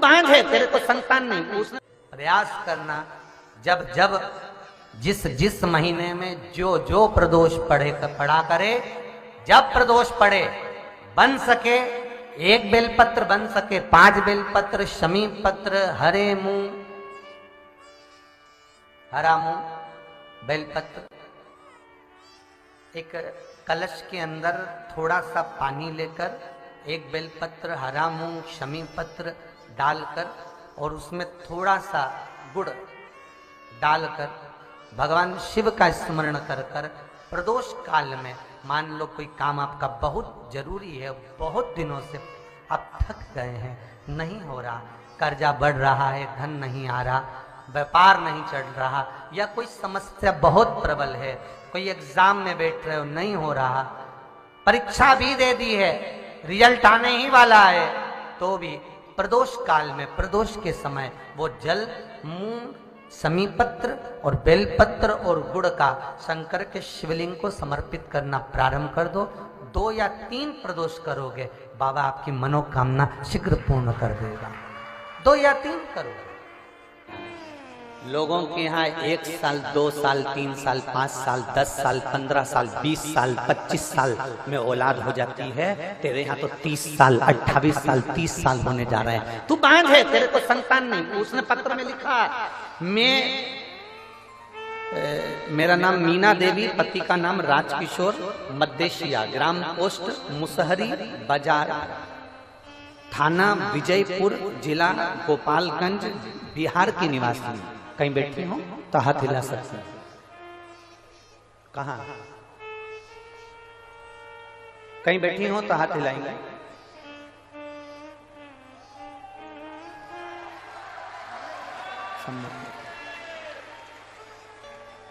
बांझ है, तेरे को संतान नहीं। उसने प्रयास करना, जब जब जिस जिस महीने में जो जो प्रदोष पढ़ा करे, जब प्रदोष पढ़े, बन सके 1 बेलपत्र, बन सके 5 बेलपत्र, शमी पत्र, हरे मुंह, हरा मुंह बेलपत्र, एक कलश के अंदर थोड़ा सा पानी लेकर 1 बेलपत्र, हरा मूंग, शमी पत्र डालकर और उसमें थोड़ा सा गुड़ डालकर भगवान शिव का स्मरण कर कर प्रदोष काल में, मान लो कोई काम आपका बहुत जरूरी है, बहुत दिनों से आप थक गए हैं, नहीं हो रहा, कर्जा बढ़ रहा है, धन नहीं आ रहा, व्यापार नहीं चढ़ रहा, या कोई समस्या बहुत प्रबल है, कोई एग्जाम में बैठ रहे हो नहीं हो रहा, परीक्षा भी दे दी है, रिजल्ट आने ही वाला है, तो भी प्रदोष काल में, प्रदोष के समय वो जल, मूंग, समीपत्र और बेलपत्र और गुड़ का शंकर के शिवलिंग को समर्पित करना प्रारंभ कर दो। 2 या 3 प्रदोष करोगे, बाबा आपकी मनोकामना शीघ्र पूर्ण कर देगा। 2 या 3 करोगे। लोगों के यहाँ 1 साल, 2 साल, 3 साल, 5 साल, 10 साल, 15 साल, 20 साल, 25 साल में औलाद हो जाती है। तेरे यहाँ तो 30 साल, 28 साल, 30 साल होने जा रहे हैं। तू बांझ है, तेरे को संतान नहीं। उसने पत्र में लिखा, मेरा नाम मीना देवी, पति का नाम राजकिशोर, मद्देशिया, ग्राम पोस्ट मुसहरी बाजार, थाना विजयपुर, जिला गोपालगंज, बिहार की निवासी। कहीं बैठी हो तो हाथ हिला सकते हैं। कहाँ? कहीं बैठी हो तो हाथ हिलाएंगे।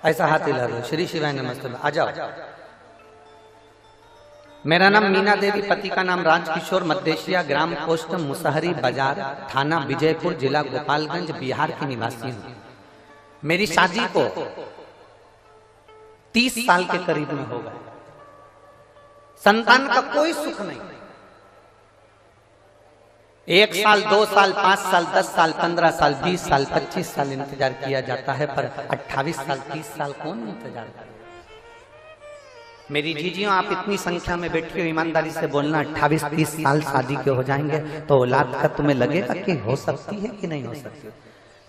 ऐसा हाथ हिला दो। श्री शिवाय नमस्ते। आ जाओ। मेरा नाम मीना देवी, पति का नाम राजकिशोर, मद्देशिया, ग्राम पोस्ट मुसहरी बाजार, थाना विजयपुर, जिला गोपालगंज, बिहार की निवासी हूँ। मेरी शादी को 30 साल के करीब में हो गए। संतान का कोई सुख नहीं। 1 साल, 2 साल, 5 साल, 10 साल, 15 साल, 20 साल, 25 साल इंतजार किया जाता है, पर 28 साल, 30 साल कौन इंतजार करे? मेरी जीजियों, आप इतनी संख्या में बैठी हो, ईमानदारी से बोलना, 28-30 साल शादी के हो जाएंगे तो औलाद का तुम्हें लगेगा कि हो सकती है कि नहीं हो सकती?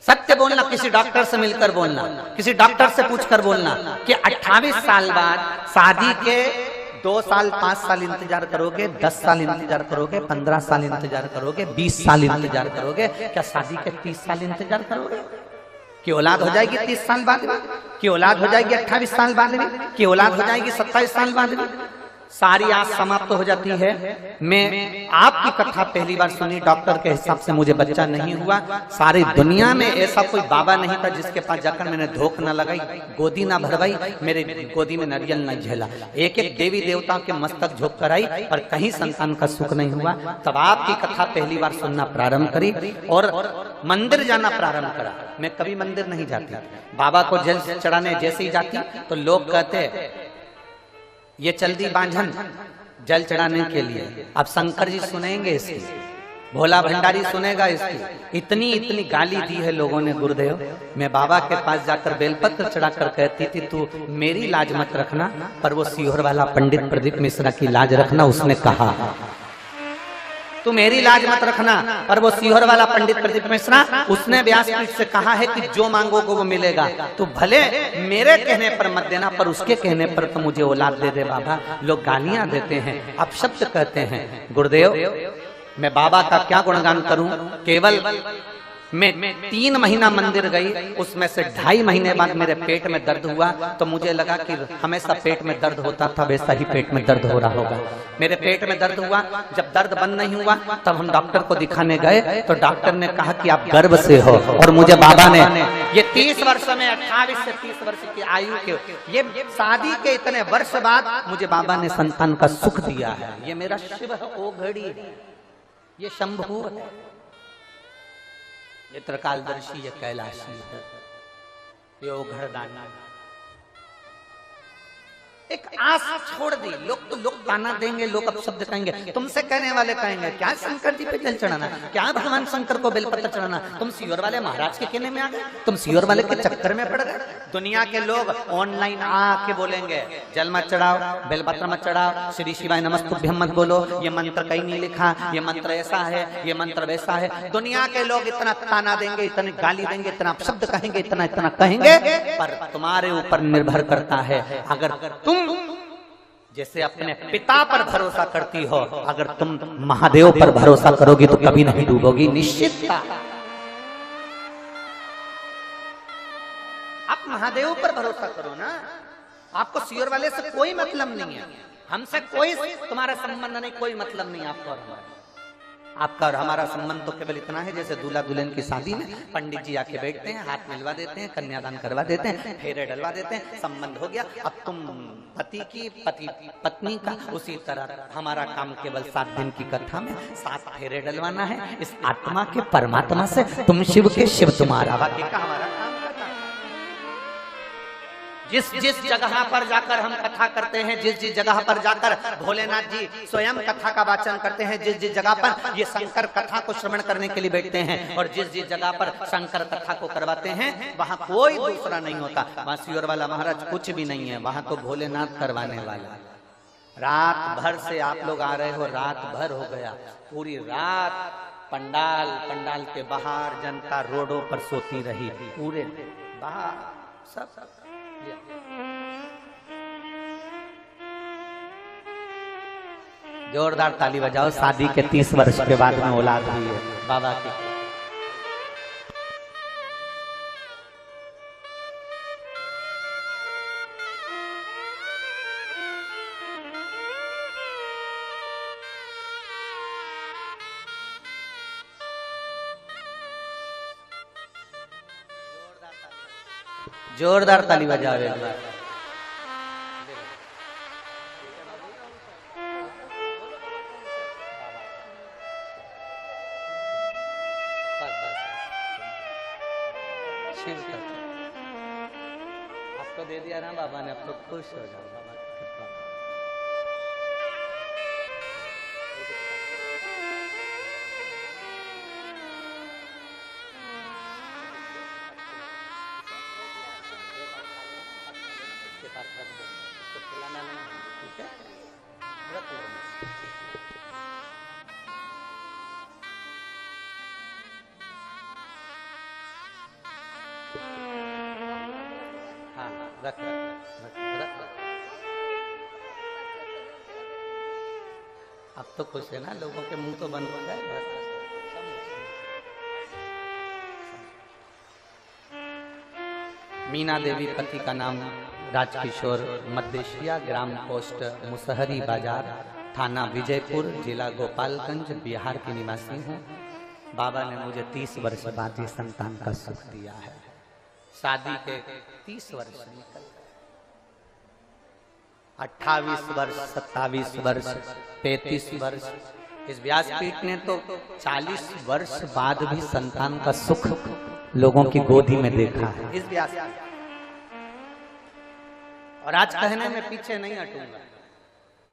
सत्य बोलना, किसी डॉक्टर से मिलकर बोलना, किसी डॉक्टर से पूछकर बोलना कि 28 साल बाद शादी के 2 साल, 5 साल इंतजार करोगे, 10 साल इंतजार करोगे, 15 साल इंतजार करोगे, 20 साल इंतजार करोगे, क्या शादी के 30 साल इंतजार करोगे? कि औलाद हो जाएगी 30 साल बाद में, कि औलाद हो जाएगी 28 साल बाद में, कि औलाद हो जाएगी 27 साल बाद में? सारी आस समाप्त हो जाती है। मैं आपकी कथा पहली बार सुनी, डॉक्टर के हिसाब से मुझे बच्चा नहीं हुआ। सारी दुनिया में ऐसा कोई बाबा नहीं था जिसके पास जाकर मैंने धोख न लगाई, गोदी ना भरवाई, मेरे गोदी में नारियल न झेला। एक एक देवी देवताओं के मस्तक झोंक कर आई, पर कहीं संतान का सुख नहीं हुआ। तब आपकी कथा पहली बार सुनना प्रारंभ करी और मंदिर जाना प्रारंभ करा। मैं कभी मंदिर नहीं जाती, बाबा को जल चढ़ाने जैसे ही जाती तो लोग कहते ये चल दी बांझन जल चढ़ाने के लिए। अब शंकर जी सुनेंगे इसकी, भोला भंडारी सुनेगा इसकी। इतनी इतनी गाली दी है लोगों ने गुरुदेव। मैं बाबा के पास जाकर बेलपत्र चढ़ाकर कहती थी तू मेरी लाज मत रखना, पर वो सीहोर वाला पंडित प्रदीप मिश्रा की लाज रखना। उसने कहा तू मेरी लाज मत रखना, पर वो सीहोर वाला पंडित प्रदीप मिश्रा, उसने व्यासपीठ से कहा है कि जो मांगोगे वो मिलेगा। तो भले मेरे कहने पर मत देना, पर उसके कहने पर तो मुझे औलाद दे दे बाबा। लोग गालियां देते हैं, अपशब्द कहते हैं। गुरुदेव, मैं बाबा का क्या गुणगान करूं? केवल मैं 3 महीना मंदिर गई, उसमें से 2.5 महीने बाद मेरे पेट में दर्द हुआ, तो मुझे लगा कि हमेशा पेट में दर्द होता था, वैसा ही पेट में दर्द हो रहा होगा। मेरे पेट में दर्द हुआ, जब दर्द बंद नहीं हुआ तब हम डॉक्टर को दिखाने गए, तो डॉक्टर ने कहा कि आप गर्भ से हो। और मुझे बाबा ने ये 30 वर्ष में 28 से 30 वर्ष की आयु के, ये शादी के इतने वर्ष बाद मुझे बाबा ने संतान का सुख दिया है। ये मेरा शिव है, ओ घड़ी, ये शंभु है, ये त्रिकालदर्शी, ये कैलाशी है, ये ओघड़दानी। एक आस छोड़ दी। लोग ताना देंगे, लोग अपशब्द कहेंगे, तुमसे कहने वाले कहेंगे क्या शंकर जी पे जल चढ़ाना, क्या भगवान शंकर को बेलपत्र चढ़ाना, तुम सीहोर वाले महाराज के कहने में आ गए, तुम सीहोर वाले के चक्कर में पड़ गए। दुनिया के लोग ऑनलाइन आके बोलेंगे जल मत चढ़ाओ, बेलपत्र मत चढ़ाओ, श्री शिवाय नमस्तुभ्यम मत बोलो, ये मंत्र कहीं नहीं लिखा, ये मंत्र ऐसा है, ये मंत्र वैसा है। दुनिया के लोग इतना ताना देंगे, इतने गाली देंगे, इतना शब्द कहेंगे, इतना कहेंगे, पर तुम्हारे ऊपर निर्भर करता है। अगर तुम जैसे अपने पिता पर भरोसा करती हो, अगर तुम महादेव पर भरोसा करोगी तो कभी नहीं डूबोगी, निश्चित। आप महादेव पर भरोसा करो ना, आपको सीहोर वाले से कोई मतलब नहीं है, हमसे कोई तुम्हारा संबंध नहीं, कोई मतलब नहीं आपको और हमारा। आपका और हमारा संबंध तो केवल इतना है जैसे दूल्हा दुल्हन की शादी में पंडित जी आके बैठते हैं, हाथ मिलवा देते हैं, कन्यादान करवा देते हैं, फेरे डलवा देते हैं, संबंध हो गया। अब तुम पति की पति पत्नी का, उसी तरह हमारा काम केवल 7 दिन की कथा में 7 फेरे डलवाना है इस आत्मा के परमात्मा से। तुम शिव के शिव तुम्हारा, बाकी का हमारा काम। जिस जगह पर जाकर हम कथा करते हैं, जिस जगह पर जाकर भोलेनाथ जी स्वयं कथा का वाचन करते हैं, जिस जगह पर ये शंकर कथा को श्रवण करने के लिए बैठते हैं, और जिस जगह पर शंकर कथा को करवाते हैं, वहाँ कोई दूसरा नहीं होता। वहाँ सीहोर वाला महाराज कुछ भी नहीं है, वहाँ तो भोलेनाथ करवाने वाला। रात भर से आप लोग आ रहे हो, रात भर हो गया, पूरी रात पंडाल के बाहर जनता रोडों पर सोती रही, पूरे बाहर सब। जोरदार ताली बजाओ, शादी के 30 वर्ष के बाद में औलाद हुई है बाबा की। जोरदार ताली बजाओ एक बार। आपको दे दिया ना बाबा ने, अब तो खुश हो जाओ बाबा। रख अब तो खुश है ना, लोगों के मुंह तो बंद हो गए बस। मीना देवी, पति का नाम राजकिशोर, मध्यशिया, ग्राम पोस्ट मुसहरी बाजार, थाना विजयपुर, जिला गोपालगंज, बिहार की निवासी हूँ। बाबा ने मुझे 30 वर्ष बाद ये संतान का सुख दिया है। शादी के 30 वर्ष निकल, 28 वर्ष, 27 वर्ष, 35 वर्ष। इस व्यासपीठ ने तो 40 वर्ष बाद भी संतान का सुख लोगों की गोदी में देखा है इस व्यासपीठ। और आज कहने में पीछे नहीं हटूंगा,